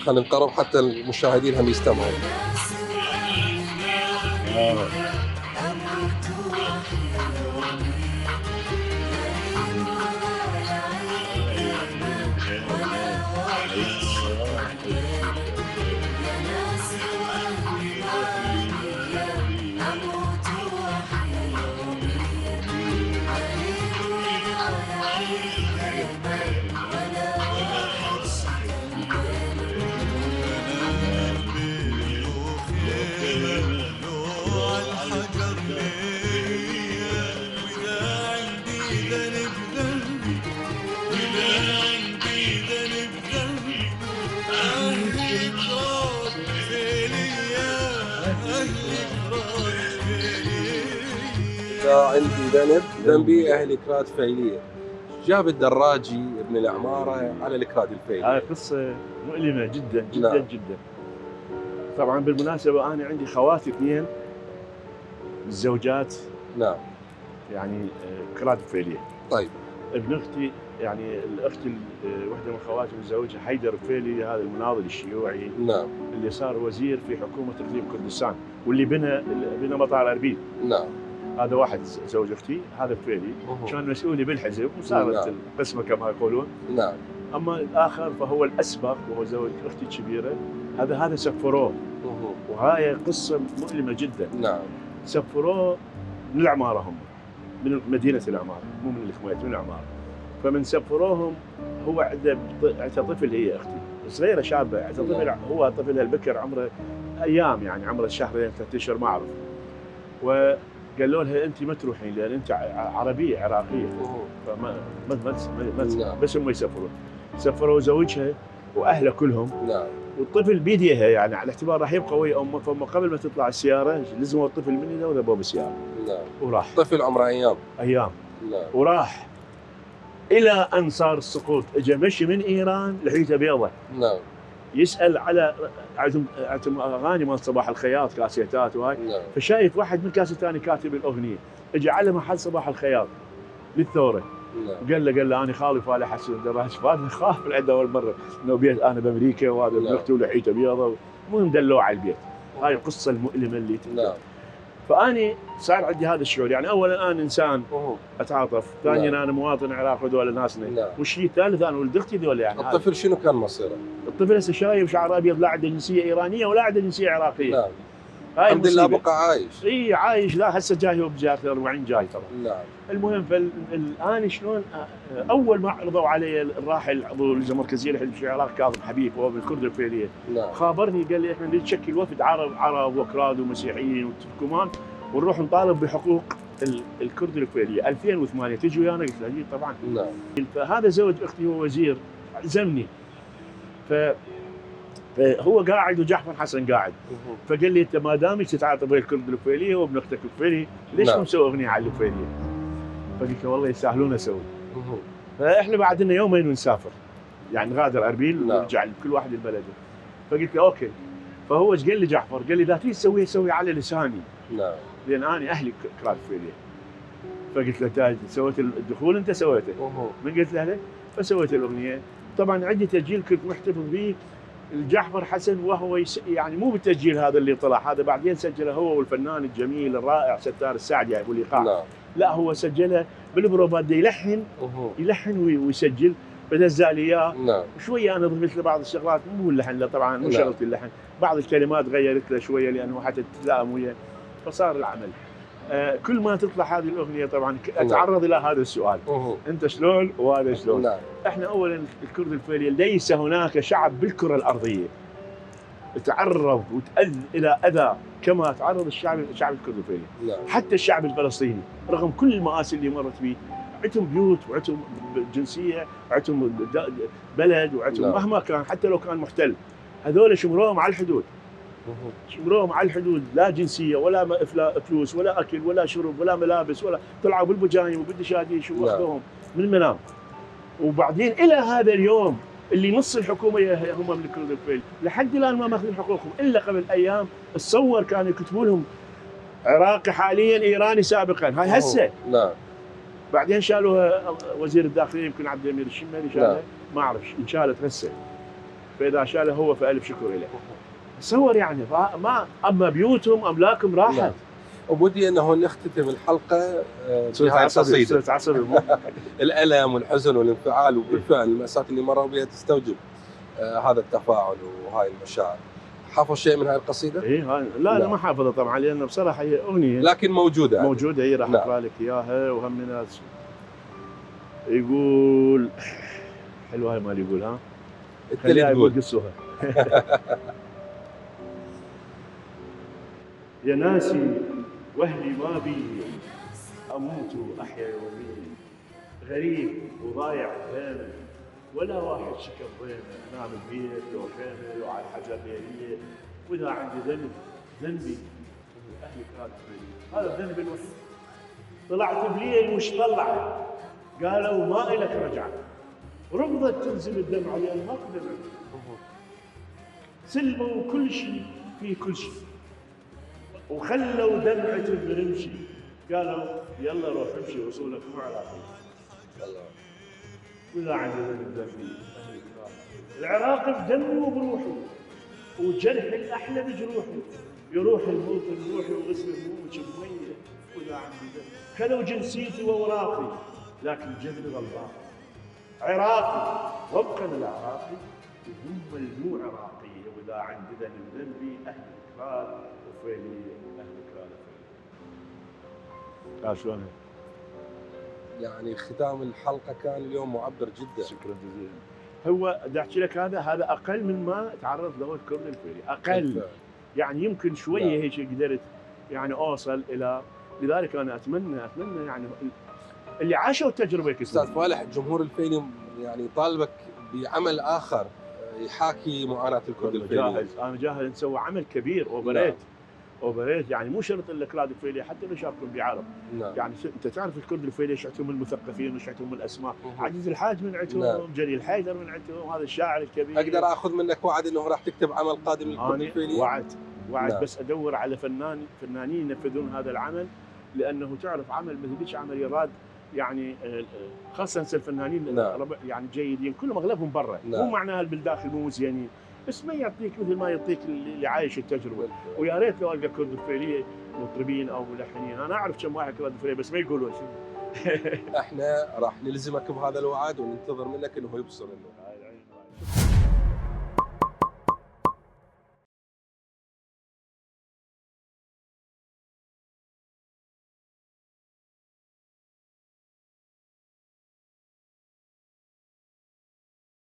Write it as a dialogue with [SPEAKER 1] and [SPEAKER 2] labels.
[SPEAKER 1] خلينا نقرب حتى المشاهدين هم يستمعون. عندي ذنب ذنبي أهل كراد فيلية. جاب الدراجي ابن العمارة على الكراد الفيلية.
[SPEAKER 2] هاي قصة مؤلمة جدا جدا
[SPEAKER 1] نعم.
[SPEAKER 2] جدا. طبعا بالمناسبة أنا عندي خواتي اثنين الزوجات
[SPEAKER 1] نعم.
[SPEAKER 2] يعني كراد فيلية.
[SPEAKER 1] طيب.
[SPEAKER 2] ابن أختي يعني الأخت واحدة من خواتي متزوجة حيدر فيلي، هذا المناضل الشيوعي.
[SPEAKER 1] نعم.
[SPEAKER 2] اللي صار وزير في حكومة إقليم كردستان واللي بنى مطار أربيل.
[SPEAKER 1] نعم.
[SPEAKER 2] هذا واحد زوج اختي، هذا فيلي كان مسؤولي بالحزب وصارت القسمه كما يقولون.
[SPEAKER 1] نعم.
[SPEAKER 2] اما الاخر فهو الاسبق وهو زوج اختي الكبيره، هذا سفروه. وهاي قصه مؤلمه جدا.
[SPEAKER 1] نعم.
[SPEAKER 2] سفروه من العماره، هم من مدينه العماره، مو من الكويت، من العماره. فمن سفروهم هو عنده طفل، هي اختي صغيره شابه، عنده طفل، هو طفلها البكر عمره ايام، يعني عمره شهرين 3 اشهر ما اعرف. قالوا لها انت ما تروحين لان انت عربيه عراقيه. فما بس هم يسافرون. سفروا زوجها واهله كلهم.
[SPEAKER 1] نعم.
[SPEAKER 2] والطفل بيديها، يعني على اعتبار راح يبقى ويا امه، فهم قبل ما تطلع السياره لزموا الطفل من ايده وذبوه بالسياره.
[SPEAKER 1] نعم.
[SPEAKER 2] وراح.
[SPEAKER 1] طفل عمره ايام.
[SPEAKER 2] نعم. وراح الى ان صار السقوط، اجى مشي من ايران لحيته بيضة.
[SPEAKER 1] نعم.
[SPEAKER 2] يسال على عندهم اغاني مال صباح الخياط، كاسيتات وهاي.
[SPEAKER 1] نعم.
[SPEAKER 2] فشايف واحد من كاسه ثاني كاتب الاغنيه، اجى على محل صباح الخياط للثوره.
[SPEAKER 1] نعم.
[SPEAKER 2] قال له انا خالي فالح حسن دراج، فانا خاف عنده اول مره انه بيت انا بامريكا وهذا ابن اختي ولحيته بيضة. المهم دلوه على البيت. هاي القصه المؤلمه اللي
[SPEAKER 1] نعم.
[SPEAKER 2] فاني صار عندي هذا الشعور، يعني اولا انا انسان اتعاطف، ثانيا انا مواطن عراقي ودول ناسنا.
[SPEAKER 1] نعم.
[SPEAKER 2] والشيء الثالث انا ولد اختي ذول. يعني
[SPEAKER 1] الطفل شنو كان مصيره؟
[SPEAKER 2] الطفل هسه شايب شعر ابيض، لا عنده جنسيه ايرانيه ولا عنده جنسيه عراقيه.
[SPEAKER 1] نعم. الحمد لله بقى عايش.
[SPEAKER 2] اي عايش، لا هسه جاي هو بجاته 40 جاي طبعا.
[SPEAKER 1] نعم.
[SPEAKER 2] المهم فالان شلون اول ما عرضوا علي الراحل عضو اللجنه المركزيه لحزب الشيوعي العراقي كاظم حبيب، وهو من الكرد الفيليه.
[SPEAKER 1] نعم.
[SPEAKER 2] خابرني قال لي احنا نشكل وفد عرب وكراد ومسيحيين وتركمان ونروح نطالب بحقوق الكرد الفيليه 2008 تجي ويانا؟ قلت له طبعا.
[SPEAKER 1] نعم.
[SPEAKER 2] فهذا زوج اختي هو وزير عزمني. فهو قاعد وجعفر حسن قاعد. فقال لي انت ما دامك تتعاطف ويا الكرد الفيليه وابن اختك الفيلي، ليش ما نسوي اغنيه على الفيليه؟ فقلت له والله يستاهلون اسوي. فاحنا بعد لنا يومين ونسافر، يعني نغادر اربيل ونرجع كل واحد لبلده. فقلت له اوكي. فهو ايش قال لي جعفر؟ قال لي لا تيجي تسويها سوي على لساني.
[SPEAKER 1] نعم.
[SPEAKER 2] لان انا اهلي كراد فيليه. فقلت له تاج سويت الدخول انت سويته. من قلت له فسويت الاغنيه. طبعا عندي تسجيل كنت محتفظ به الجعفر حسن، وهو يعني مو بالتسجيل هذا اللي طلع، هذا بعدين سجله هو والفنان الجميل الرائع ستار السعدي ابو الايقاع.
[SPEAKER 1] نعم.
[SPEAKER 2] لا هو سجله بالبروفات، يلحن ويسجل، فدزا لي اياه.
[SPEAKER 1] نعم.
[SPEAKER 2] شويه انا ضفت له بعض الشغلات، مو اللحن لا طبعا، مو شغلت اللحن، بعض الكلمات غيرت له شويه لانه حتى تتلائم وياه، فصار العمل. كل ما تطلع هذه الاغنيه طبعا اتعرض الى هذا السؤال، انت شلون وهذا شلون؟
[SPEAKER 1] نعم.
[SPEAKER 2] احنا اولا الكرد الفيليه ليس هناك شعب بالكره الارضيه تعرض وتأذى الى اذى كما تعرض الشعب الكرد الفيلي.
[SPEAKER 1] نعم.
[SPEAKER 2] حتى الشعب الفلسطيني رغم كل المآسي اللي مرت به، عندهم بيوت وعندهم جنسيه وعندهم بلد وعندهم مهما كان، حتى لو كان محتل، هذول شمروهم على الحدود. شمروهم على الحدود، لا جنسيه ولا فلوس ولا اكل ولا شرب ولا ملابس، ولا طلعوا بالبجايم وبالدشاديش واخذوهم من المنام. وبعدين الى هذا اليوم اللي نص الحكومه هم من الكرد الفيلي، لحد الان ما ماخذين حقوقهم، الا قبل ايام تصور كانوا يكتبوا لهم عراقي حاليا ايراني سابقا، هاي هسه.
[SPEAKER 1] نعم.
[SPEAKER 2] بعدين شالوها وزير الداخليه يمكن عبد الامير الشمالي شالها، ما اعرف انشالت هسه. فاذا شاله هو فالف شكر له. تصور يعني ما اما بيوتهم املاكهم راحت.
[SPEAKER 1] نعم. وبدي انه نختتم الحلقه
[SPEAKER 2] صرت
[SPEAKER 1] بهاي
[SPEAKER 2] عصبي
[SPEAKER 1] القصيده.
[SPEAKER 2] صرت عصبي.
[SPEAKER 1] الالم والحزن والانفعال، وبالفعل المأساة اللي مروا بها تستوجب هذا التفاعل وهاي المشاعر. حافظ شيء من هاي القصيده؟
[SPEAKER 2] ايه لا انا ما حافظها طبعا، لان بصراحه هي اغنيه
[SPEAKER 1] لكن موجوده يعني.
[SPEAKER 2] موجوده، هي راح اقرا لك اياها. وهم ناس يقول حلوه هاي مال يقول ها خليها يقول قصوها. يا ناسي واهلي ما بي اموت واحيا يومي، غريب وضايع بيني ولا واحد شكر ضيمه، انام البيت لو خيمه لو على الحجر ليليه، واذا عندي ذنب ذنبي اهلي كانت بي، هذا الذنب الوحيد. طلعت بليل وش طلع قالوا ما الك رجعه، رفضت تنزل الدمعه لان ماكو دمعه، سلموا كل شيء في كل شيء وخلوا دمعة برمشي، قالوا يلا روح امشي وصولك مو عراقي. ولا عندي ذنبي العراق بدمي وبروحي، وجرح الاحلى بجروحي، يروح الموت بروحي وغسل الموت بميه. ولا عندي ذنب خلوا جنسيتي واوراقي، لكن جذري غلبان عراقي، وابقى العراقي وهم المو عراقي. واذا عندي ذنبي اهل الكراد وفيلي اهل الكراد فيلي. شلون
[SPEAKER 1] يعني ختام الحلقه كان اليوم معبر جدا.
[SPEAKER 2] شكرا جزيلا. هو بدي احكي لك هذا اقل من ما تعرض له الكرد الفيلي، اقل يعني يمكن شويه هيك قدرت يعني اوصل الى. لذلك انا اتمنى يعني اللي عاشوا التجربه
[SPEAKER 1] استاذ فالح، الجمهور الفيلي يعني طالبك بعمل اخر يحاكي معاناه الكرد الفيلي.
[SPEAKER 2] انا جاهز نسوي عمل كبير اوبريت يعني مو شرط الكراد الفيلي، حتى لو يشاركون بعرب. يعني انت تعرف الكرد الفيلي ايش عندهم المثقفين وايش عندهم الاسماء. عزيز الحاج من عندهم، جليل حيدر من عندهم، هذا الشاعر الكبير.
[SPEAKER 1] اقدر اخذ منك وعد انه راح تكتب عمل قادم للكرد الفيلي؟
[SPEAKER 2] وعد بس ادور على فنانين ينفذون هذا العمل، لانه تعرف عمل مثل هيك عمل يراد يعني خاصه الفنانين يعني جيدين كلهم اغلبهم برا. مو معناها بالداخل مو زينين، بس ما يعطيك مثل ما يعطيك اللي عايش التجربه. ويا ريت لو القى كرد الفيلي مطربين او ملحنين. انا اعرف كم واحد كرد الفيلي بس ما يقولون شيء.
[SPEAKER 1] احنا راح نلزمك بهذا الوعد وننتظر منك انه يبصر لنا.